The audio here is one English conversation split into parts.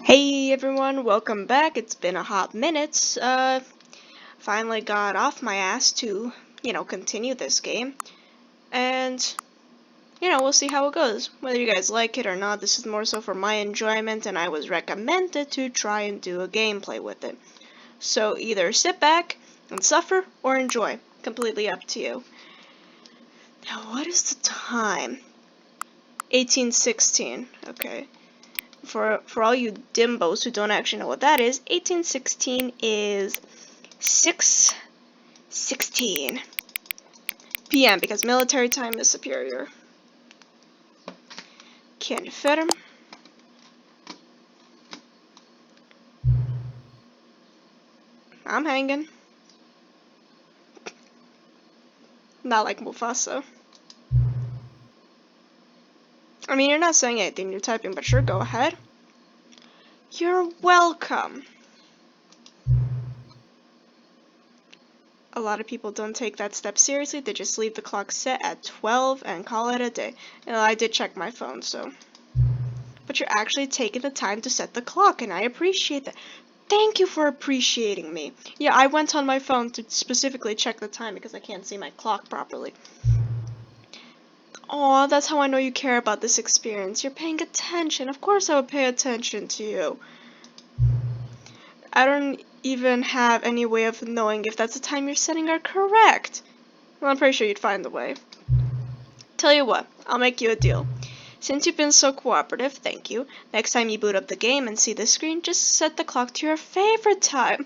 Hey everyone, welcome back. It's been a hot minute. Finally got off my ass to, continue this game. And, we'll see how it goes. Whether you guys like it or not, this is more so for my enjoyment, and I was recommended to try and do a gameplay with it. So either sit back and suffer or enjoy. Completely up to you. Now, what is the time? 1816. Okay. For all you dimbos who don't actually know what that is, 1816 is 6:16 p.m. because military time is superior. Can't fit him. I'm hanging. Not like Mufasa. I mean, you're not saying anything, you're typing, but sure, go ahead. You're welcome. A lot of people don't take that step seriously, they just leave the clock set at 12 and call it a day. And I did check my phone, so. But you're actually taking the time to set the clock, and I appreciate that. Thank you for appreciating me. Yeah, I went on my phone to specifically check the time because I can't see my clock properly. Aw, that's how I know you care about this experience. You're paying attention. Of course I would pay attention to you. I don't even have any way of knowing if that's the time you're setting are correct. Well, I'm pretty sure you'd find the way. Tell you what, I'll make you a deal. Since you've been so cooperative, thank you. Next time you boot up the game and see the screen, just set the clock to your favorite time.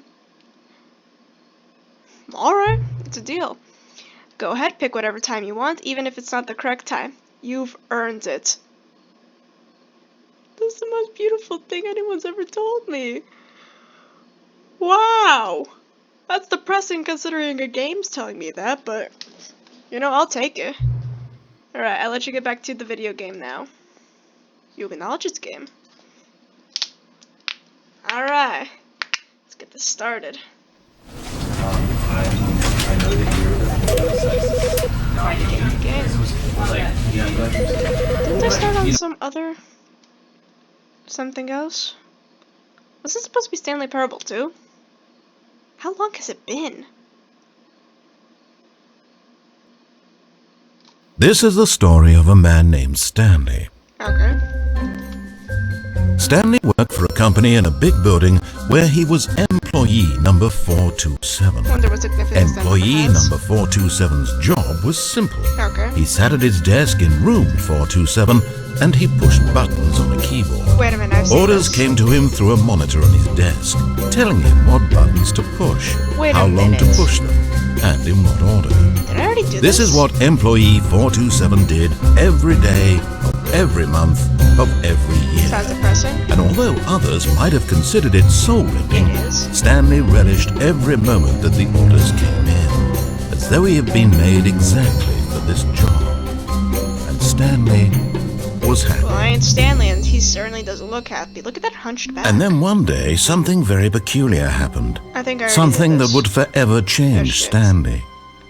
Alright, it's a deal. Go ahead, pick whatever time you want, even if it's not the correct time. You've earned it. That's the most beautiful thing anyone's ever told me. Wow! That's depressing considering a game's telling me that, but, I'll take it. Alright, I'll let you get back to the video game now. You acknowledge its game. Alright, let's get this started. I know that you're Didn't I start on some other... something else? Was this supposed to be Stanley Parable too? How long has it been? This is the story of a man named Stanley. Okay. Stanley worked for a company in a big building where he was employee number 427. Wonder what significance Employee that has. number 427's job was simple. Okay. He sat at his desk in room 427 and he pushed buttons on a keyboard. Wait a minute, I've seen Orders this. came to him through a monitor on his desk, telling him what buttons to push, Wait a how long to minute. push them, and in what order. Did I already do This is what employee 427 did every day of every month of every year. Sounds depressing. And although others might have considered it soul-ripping, It is. Stanley relished every moment that the orders came in, as though he had been made exactly for this job. And Stanley was happy. Well, I ain't Stanley, and he certainly doesn't look happy. Look at that hunched back. And then one day, something very peculiar happened. I think I already Something did that this. would forever change Oh, shit. Stanley.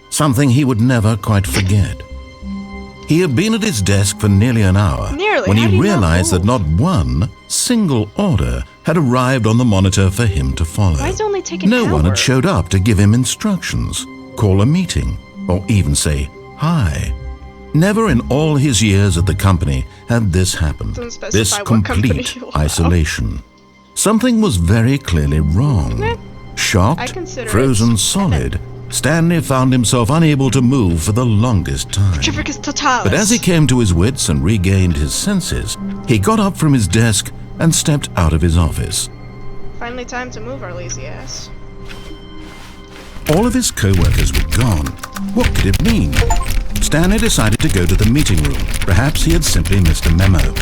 Something he would never quite forget. He had been at his desk for nearly an hour Nearly? when How do he you not realized that move? not one single order had arrived on the monitor for him to follow. Why is it only taking No an one hour? had showed up to give him instructions, call a meeting, or even say hi. Never in all his years at the company had this happened. Doesn't specify This what company. complete Wow. isolation. Something was very clearly wrong. I Shocked, consider frozen it solid, Stanley found himself unable to move for the longest time. Petrificus totalis. But as he came to his wits and regained his senses, he got up from his desk and stepped out of his office. Finally time to move our lazy ass. All of his co-workers were gone. What could it mean? Stanley decided to go to the meeting room. Perhaps he had simply missed a memo.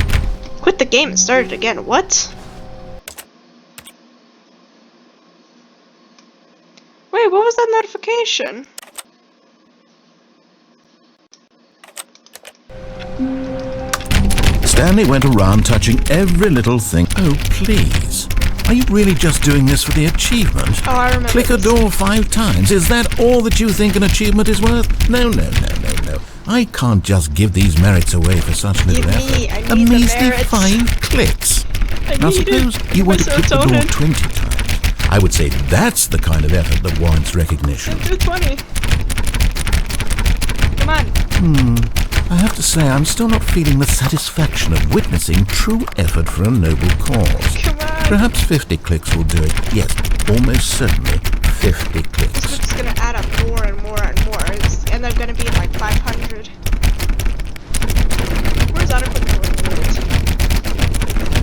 Quit the game and start it again. What? Wait, what was that notification? Stanley went around touching every little thing. Oh, please. Are you really just doing this for the achievement? Oh, I remember. Click a this. door 5 times. Is that all that you think an achievement is worth? No. I can't just give these merits away for such little Give me- effort. I A need the measly merits. 5 clicks. Now suppose you were to click the door serotonin. 20 times. I would say that's the kind of effort that warrants recognition. Do 20. Come on. I have to say, I'm still not feeling the satisfaction of witnessing true effort for a noble cause. Come on. Perhaps 50 clicks will do it. Yes, almost certainly 50 clicks. It's just gonna add up more and more and more. And they're gonna be like 500. Where's that equipment?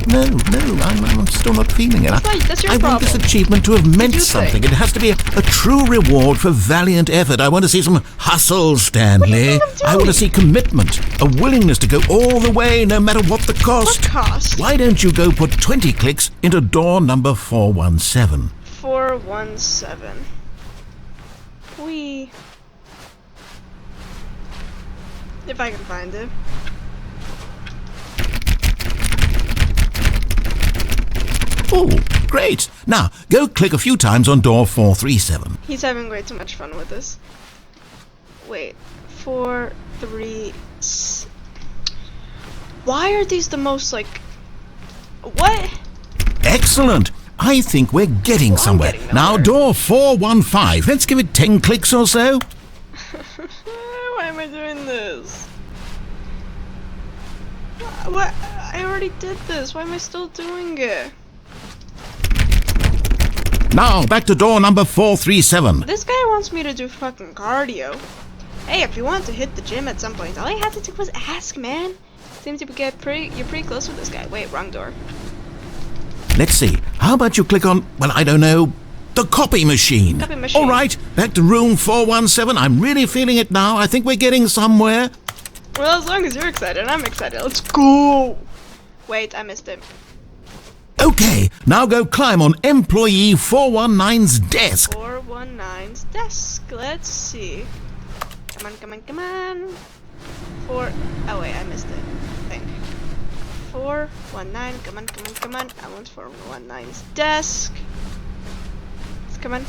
No, I'm still not feeling it. That's your I want this problem. achievement to have meant you something. think? It has to be a true reward for valiant effort. I want to see some hustle, Stanley. What do you think I'm I want to doing? see commitment, a willingness to go all the way, no matter what the cost. What cost? Why don't you go put 20 clicks into door number 417? 417. Wee. If I can find it. Oh, great. Now, go click a few times on door 437. He's having way too much fun with this. Wait. 4, 3... Why are these the most, like... What? Excellent. I think we're getting Well, I'm somewhere. getting Now, nowhere. door 415. Let's give it 10 clicks or so. Why am I doing this? What? I already did this. Why am I still doing it? Now, back to door number 437. This guy wants me to do fucking cardio. Hey, if you want to hit the gym at some point, all you have to do was ask, man. Seems you're pretty close with this guy. Wait, wrong door. Let's see. How about you click on, well, I don't know, the copy machine. Copy machine. All right, back to room 417. I'm really feeling it now. I think we're getting somewhere. Well, as long as you're excited, I'm excited. Let's go. Wait, I missed it. Okay, now go climb on employee 419's desk. 419's desk. Let's see. Come on, come on, come on. Oh wait, I missed it. I think. 419. Come on, come on, come on. I want 419's desk. Come on.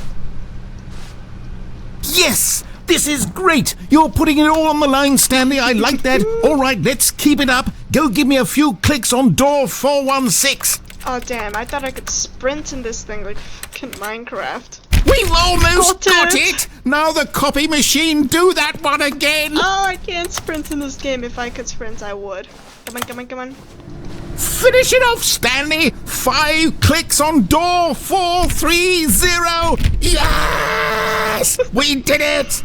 Yes! This is great! You're putting it all on the line, Stanley. I like that. All right, let's keep it up. Go give me a few clicks on door 416. Oh damn! I thought I could sprint in this thing like fucking Minecraft. We've almost Got got it. it! Now the copy machine, do that one again! Oh, I can't sprint in this game. If I could sprint, I would. Come on, come on, come on. Finish it off, Stanley! 5 clicks on door 430! Yes! We did it!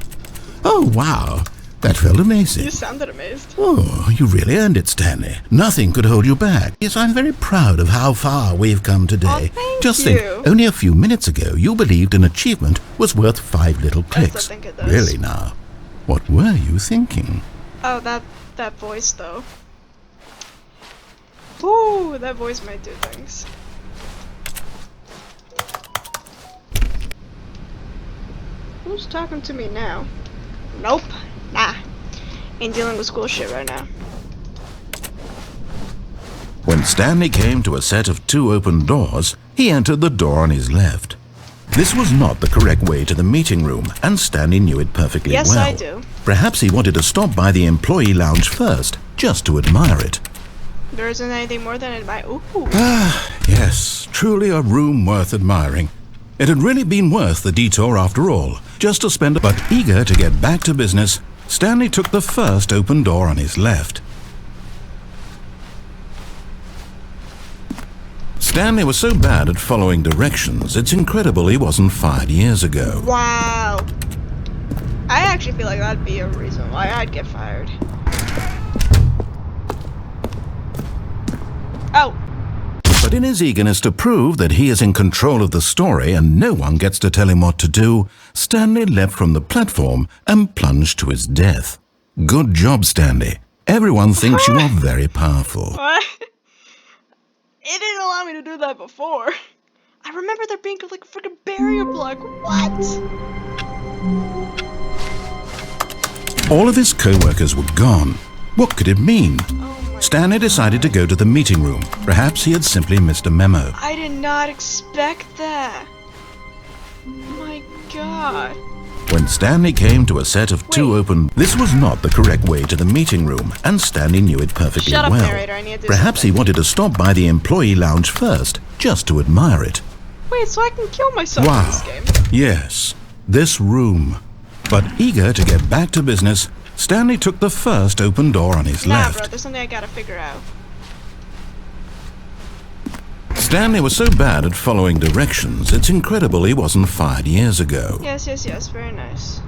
Oh, wow. That felt amazing. You sounded amazed. Oh, you really earned it, Stanley. Nothing could hold you back. Yes, I'm very proud of how far we've come today. Oh, thank Just you. think, only a few minutes ago, you believed an achievement was worth 5 little still clicks. think it does. Really now? What were you thinking? Oh, that voice though. Ooh, that voice might do things. Who's talking to me now? Nope. Nah. Ain't dealing with school shit right now. When Stanley came to a set of 2 open doors, he entered the door on his left. This was not the correct way to the meeting room, and Stanley knew it perfectly Yes, well. I do. Perhaps he wanted to stop by the employee lounge first, just to admire it. There isn't anything more than my ooh. Yes, truly a room worth admiring. It had really been worth the detour after all, just to spend. But eager to get back to business, Stanley took the first open door on his left. Stanley was so bad at following directions, it's incredible he wasn't fired years ago. Wow. I actually feel like that'd be a reason why I'd get fired. Oh. But in his eagerness to prove that he is in control of the story and no one gets to tell him what to do, Stanley leapt from the platform and plunged to his death. Good job, Stanley. Everyone thinks you are very powerful. What? It didn't allow me to do that before. I remember there being like a freaking barrier block. What? All of his co-workers were gone. What could it mean? Oh my Stanley decided to go to the meeting room. Perhaps he had simply missed a memo. I did not expect that. My god. When Stanley came to a set of two open... This was not the correct way to the meeting room, and Stanley knew it perfectly Shut up, well. narrator. I need to do Perhaps something. he wanted to stop by the employee lounge first, just to admire it. Wait, so I can kill myself in this game? Yes, this room. But eager to get back to business, Stanley took the first open door on his Nah, left. bro, there's something I gotta figure out. Stanley was so bad at following directions, it's incredible he wasn't fired years ago. Yes, very nice.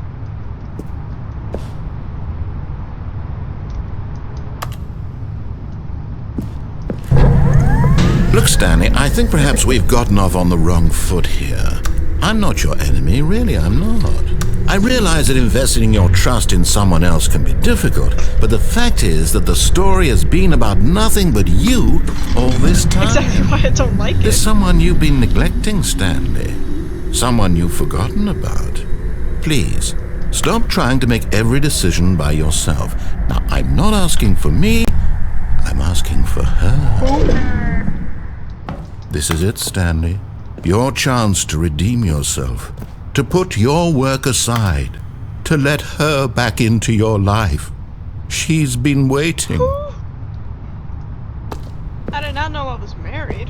Look, Stanley, I think perhaps we've gotten off on the wrong foot here. I'm not your enemy, really, I'm not. I realize that investing your trust in someone else can be difficult, but the fact is that the story has been about nothing but you all this time. Exactly why I don't like There's it. someone you've been neglecting, Stanley. Someone you've forgotten about. Please, stop trying to make every decision by yourself. Now, I'm not asking for me, I'm asking for her. This is it, Stanley. Your chance to redeem yourself. To put your work aside. To let her back into your life. She's been waiting. I did not know I was married.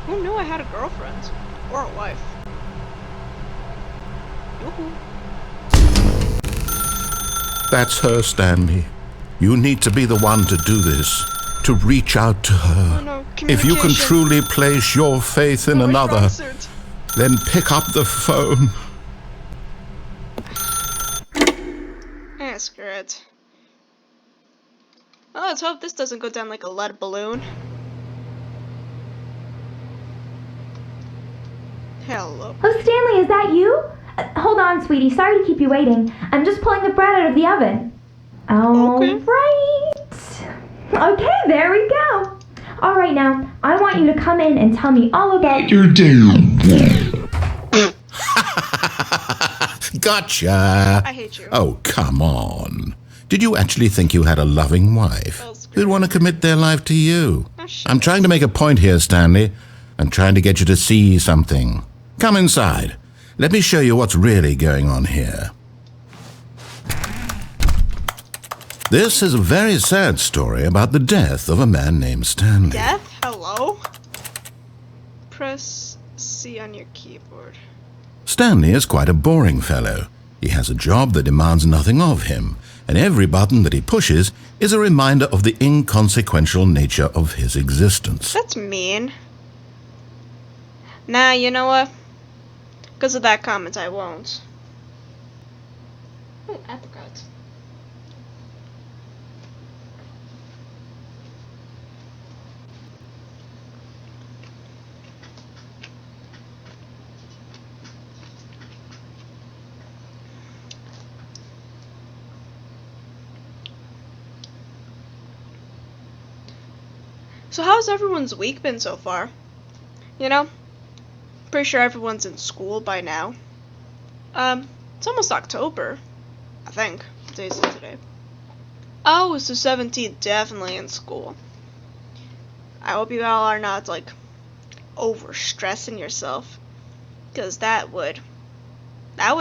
Who knew I had a girlfriend? Or a wife? Yoo-hoo. That's her, Stanley. You need to be the one to do this. To reach out to her. Oh no, If you can communication. truly place your faith in Oh, another, wrong suit. then pick up the phone. Screw it. Well, let's hope this doesn't go down like a lead balloon. Hello. Oh, Stanley, is that you? Hold on, sweetie. Sorry to keep you waiting. I'm just pulling the bread out of the oven. Okay. Alright. Okay, there we go. Alright, now, I want you to come in and tell me all about your day. Gotcha. I hate you. Oh, come on. Did you actually think you had a loving wife Oh, screw who'd want to commit their life to you? Oh, shut I'm trying to make a point here, Stanley. I'm trying to get you to see something. Come inside. Let me show you what's really going on here. This is a very sad story about the death of a man named Stanley. Death? Hello? Press C on your keyboard. Stanley is quite a boring fellow. He has a job that demands nothing of him, and every button that he pushes is a reminder of the inconsequential nature of his existence. That's mean. Nah, you know what? Because of that comment, I won't. Oh, apricot. So how's everyone's week been so far? You know? Pretty sure everyone's in school by now. It's almost October. I think. What day is it today? Oh, it's the 17th. Definitely in school. I hope you all are not, like, overstressing yourself. Because that would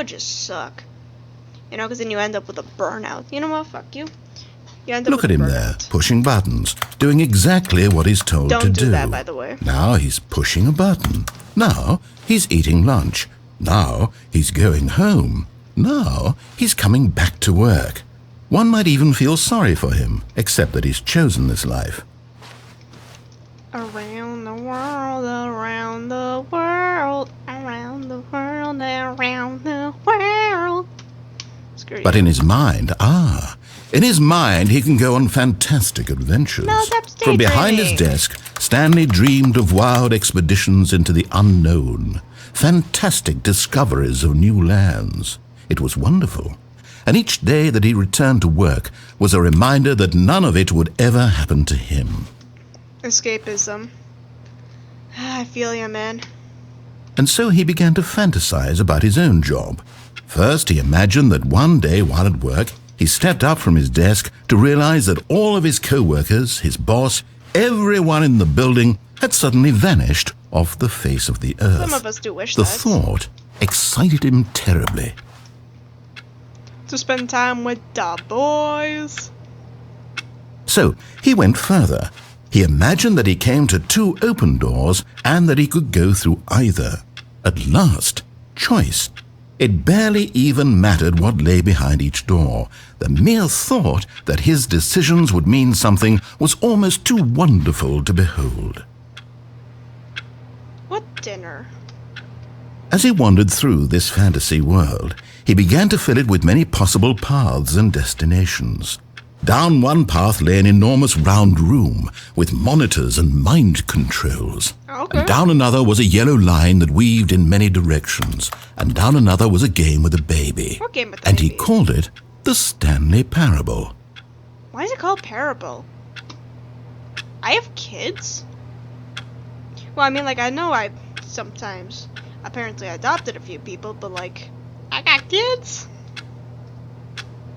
just suck. You know, because then you end up with a burnout. You know what? Fuck you. You end up Look with at a him there, burnout. pushing buttons, doing exactly what he's told to Don't do that, by the way. Now he's pushing a button. Now he's eating lunch. Now he's going home. Now he's coming back to work. One might even feel sorry for him, except that he's chosen this life. Around the world, around the world, around the world, around the world. Screw you. But in his mind, he can go on fantastic adventures. No, that's From behind his daydreaming. desk, Stanley dreamed of wild expeditions into the unknown, fantastic discoveries of new lands. It was wonderful. And each day that he returned to work was a reminder that none of it would ever happen to him. Escapism. I feel ya, man. And so he began to fantasize about his own job. First, he imagined that one day while at work, he stepped up from his desk to realize that all of his co-workers, his boss, everyone in the building had suddenly vanished off the face of the earth. Some of us do wish The that. thought excited him terribly. To spend time with the boys. So he went further. He imagined that he came to 2 open doors and that he could go through either. At last, choice. It barely even mattered what lay behind each door. The mere thought that his decisions would mean something was almost too wonderful to behold. What dinner? As he wandered through this fantasy world, he began to fill it with many possible paths and destinations. Down one path lay an enormous round room with monitors and mind controls. Okay. And down another was a yellow line that weaved in many directions. And down another was a game with a baby. What game with the And he baby? called it the Stanley Parable. Why is it called Parable? I have kids? Well, I mean, like, I know I sometimes apparently adopted a few people, but, like, I got kids?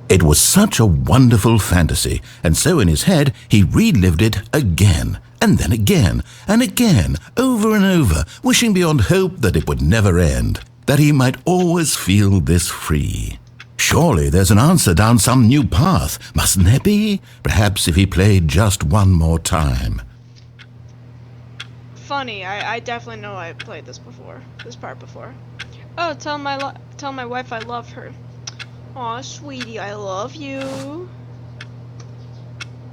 It was such a wonderful fantasy, and so in his head he relived it again, and then again, and again, over and over, wishing beyond hope that it would never end, that he might always feel this free. Surely there's an answer down some new path, mustn't there be? Perhaps if he played just one more time. Funny, I definitely know I played this part before. Oh, tell my wife I love her. Aw, sweetie, I love you.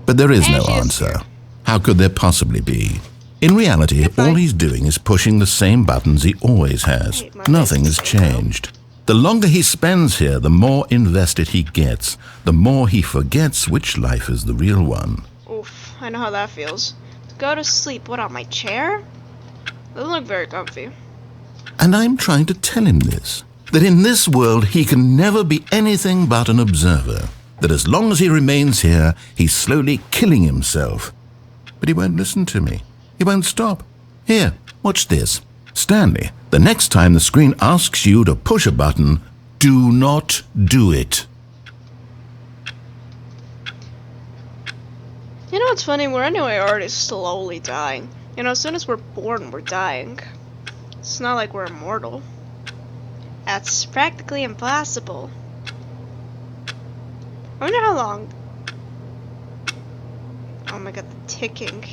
But there is And no she is answer. here. How could there possibly be? In reality, Goodbye. all he's doing is pushing the same buttons he always has. I hate my Nothing face has to say no. changed. The longer he spends here, the more invested he gets, the more he forgets which life is the real one. Oof, I know how that feels. To go to sleep, what, on my chair? Doesn't look very comfy. And I'm trying to tell him this, that in this world he can never be anything but an observer, that as long as he remains here, he's slowly killing himself. But he won't listen to me. He won't stop. Here, watch this. Stanley, the next time the screen asks you to push a button, do not do it. You know what's funny? We're anyway already slowly dying. You know, as soon as we're born, we're dying. It's not like we're immortal. That's practically impossible. I wonder how long. Oh my god, the ticking.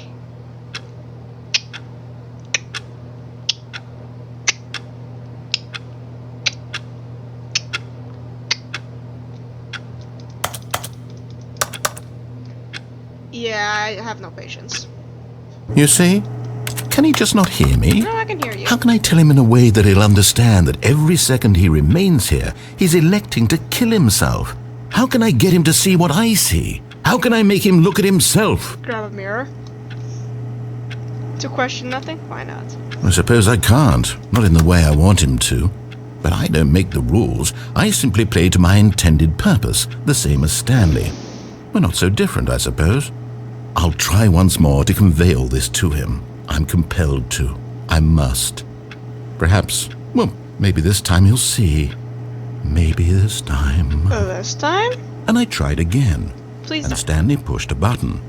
Yeah, I have no patience. You see? Can he just not hear me? No, I can hear you. How can I tell him in a way that he'll understand that every second he remains here, he's electing to kill himself? How can I get him to see what I see? How can I make him look at himself? Grab a mirror. To question nothing? Why not? I suppose I can't, not in the way I want him to. But I don't make the rules. I simply play to my intended purpose, the same as Stanley. We're not so different, I suppose. I'll try once more to convey all this to him. I'm compelled to. I must. Perhaps, well, maybe this time he'll see. Maybe this time. This time? And I tried again. Please And don't. Stanley pushed a button.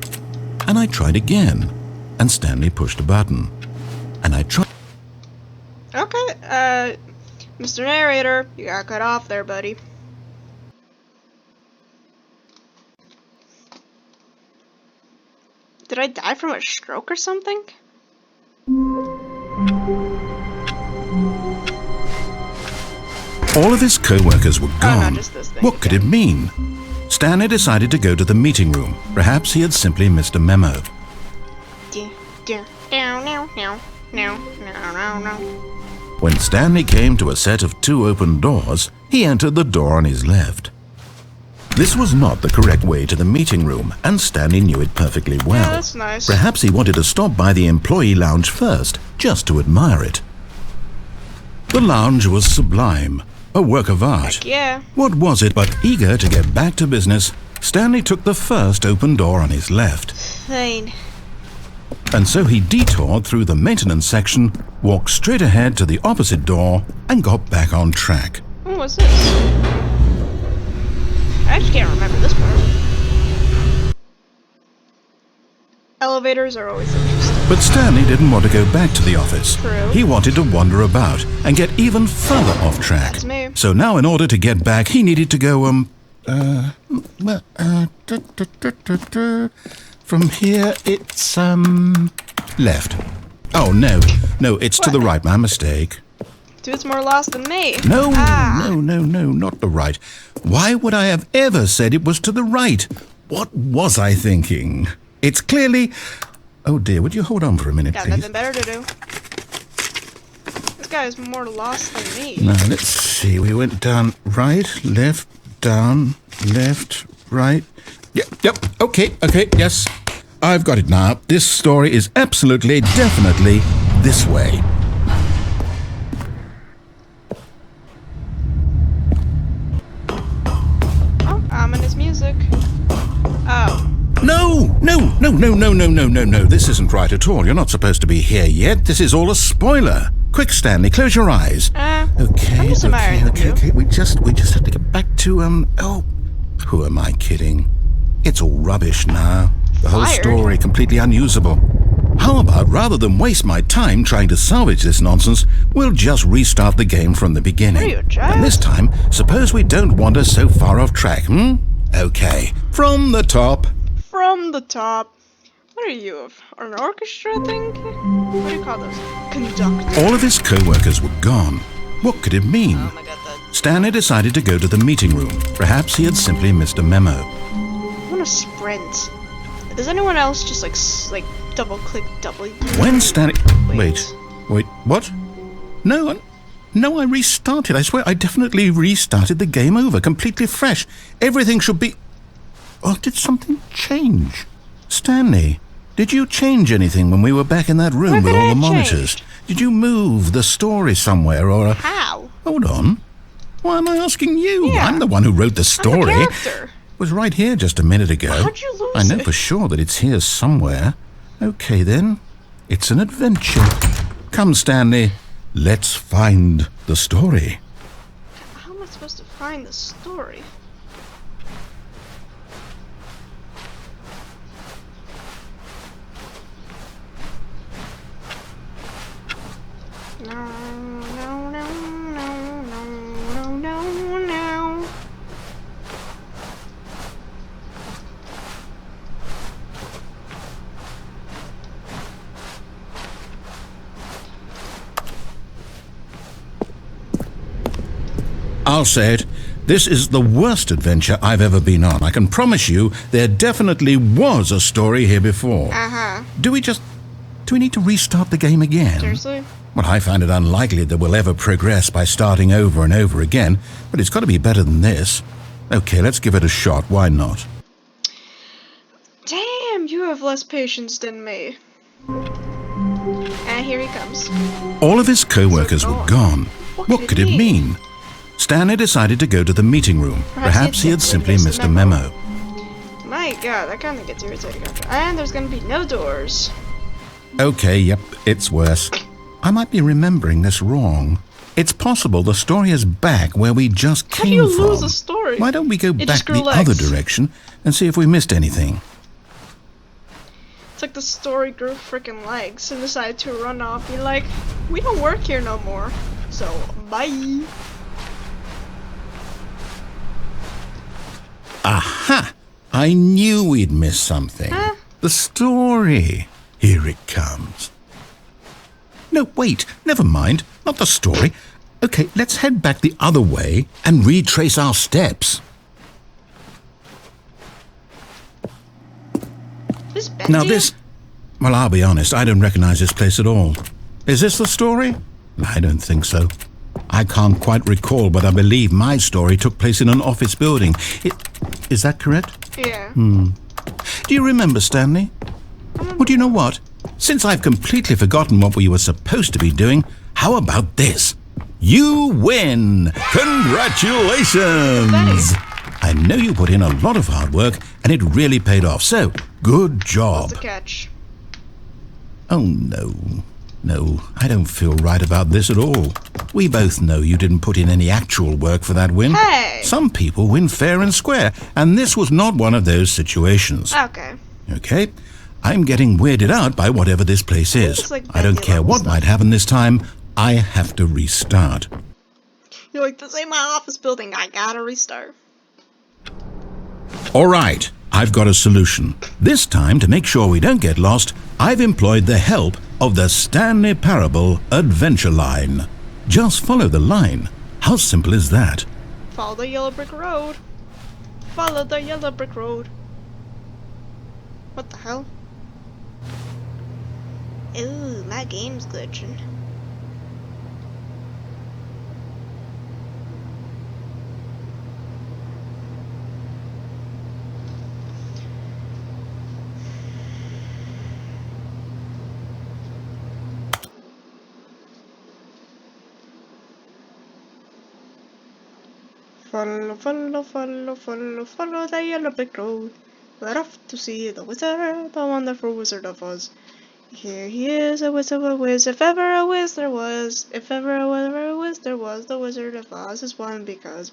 And I tried again. And Stanley pushed a button. And I tried. Okay, Mr. Narrator, you got cut off there, buddy. Did I die from a stroke or something? All of his co-workers were Oh, gone. no, just this thing. What could it mean? Stanley decided to go to the meeting room. Perhaps he had simply missed a memo. When Stanley came to a set of 2 open doors, he entered the door on his left. This was not the correct way to the meeting room, and Stanley knew it perfectly well. Yeah, that's nice. Perhaps he wanted to stop by the employee lounge first, just to admire it. The lounge was sublime, a work of art. Heck yeah. What was it but eager to get back to business, Stanley took the first open door on his left. Fine. And so he detoured through the maintenance section, walked straight ahead to the opposite door, and got back on track. What's this? I actually can't remember this part. Elevators are always interesting. But Stanley didn't want to go back to the office. True. He wanted to wander about and get even further off track. That's me. So now in order to get back, he needed to go, from here, it's, left. Oh, no, it's to the right, my mistake. Dude's more lost than me. No, not the right. Why would I have ever said it was to the right? What was I thinking? It's clearly... Oh dear, would you hold on for a minute, Got please? nothing better to do. This guy is more lost than me. Now, let's see. We went down, right, left, down, left, right. Yep, okay, yes. I've got it now. This story is absolutely, definitely this way. Oh, ominous music. Oh. No. This isn't right at all. You're not supposed to be here yet. This is all a spoiler. Quick, Stanley, close your eyes. Okay. I'm just admiring the view. Okay. We just have to get back to, oh, who am I kidding? It's all rubbish now. The whole Fired? story completely unusable. How about, rather than waste my time trying to salvage this nonsense, we'll just restart the game from the beginning. What are you, Jack? And this time, suppose we don't wander so far off track, Okay. From the top. From the top. What are you, an orchestra thing? What do you call those? Conductor. All of his co-workers were gone. What could it mean? Oh my god, that... Stanley decided to go to the meeting room. Perhaps he had simply missed a memo. I wanna sprint. Does anyone else just like double-click W? When Stanley... Wait. Wait, what? No, I restarted. I swear I definitely restarted the game over, completely fresh. Everything should be... Oh, did something change? Stanley, did you change anything when we were back in that room Where with could all I the have monitors? changed? Did you move the story somewhere or... How? Hold on. Why am I asking you? Yeah. I'm the one who wrote the story. I'm the character. It was right here just a minute ago. How'd you lose I know it? for sure that it's here somewhere. Okay then, it's an adventure. Come, Stanley, let's find the story. How am I supposed to find the story? No. I'll say it, this is the worst adventure I've ever been on. I can promise you there definitely was a story here before. Uh-huh. Do we need to restart the game again? Seriously? Well, I find it unlikely that we'll ever progress by starting over and over again, but it's got to be better than this. Okay, let's give it a shot. Why not? Damn, you have less patience than me. And here he comes. All of his co-workers were gone. What What could it mean? Stanley decided to go to the meeting room. Perhaps he had simply missed a memo. My god, that kind of gets irritating after. And there's gonna be no doors. Okay, yep, it's worse. I might be remembering this wrong. It's possible the story is back where we just How came do you from. lose a story? Why don't we go It back just the grew other legs. direction and see if we missed anything? It's like the story grew freaking legs and decided to run off. Be like, we don't work here no more. So, bye. Aha! I knew we'd missed something. Huh? The story. Here it comes. No, wait, never mind. Not the story. Okay, let's head back the other way and retrace our steps. This bendy? Now this... Well, I'll be honest, I don't recognize this place at all. Is this the story? I don't think so. I can't quite recall, but I believe my story took place in an office building. Is that correct? Yeah. Do you remember, Stanley? Well, do you know what? Since I've completely forgotten what we were supposed to be doing, how about this? You win! Congratulations! I know you put in a lot of hard work, and it really paid off, so good job. What's the catch? Oh, no. No, I don't feel right about this at all. We both know you didn't put in any actual work for that win. Hey! Some people win fair and square, and this was not one of those situations. Okay. Okay? I'm getting weirded out by whatever this place is. It's like I don't Bendy care level what stuff. might happen this time. I have to restart. You're like, this ain't my office building, I gotta restart. All right, I've got a solution. This time, to make sure we don't get lost, I've employed the help of the Stanley Parable Adventure Line. Just follow the line. How simple is that? Follow the yellow brick road. Follow the yellow brick road. What the hell? Ooh, my game's glitching. Follow, follow, follow, follow, follow the yellow brick road. We're off to see the wizard, the wonderful Wizard of Oz. Here he is, a wizard, a whiz, if ever a whiz there was. If ever a whiz there was, the Wizard of Oz is one because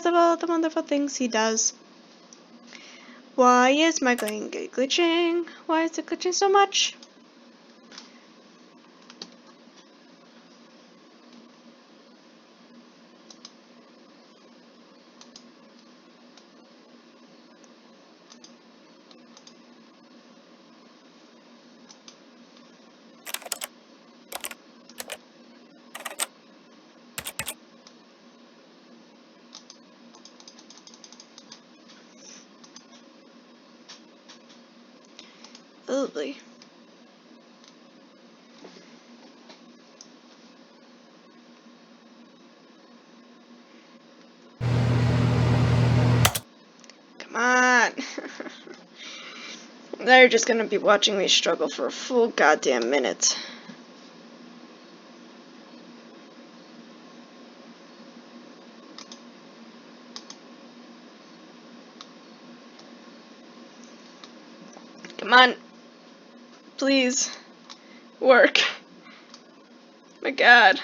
of all the wonderful things he does. Why is my game glitching? Why is it glitching so much? Lovely. Come on. They're just gonna be watching me struggle for a full goddamn minute. Come on. Please. Work. My god.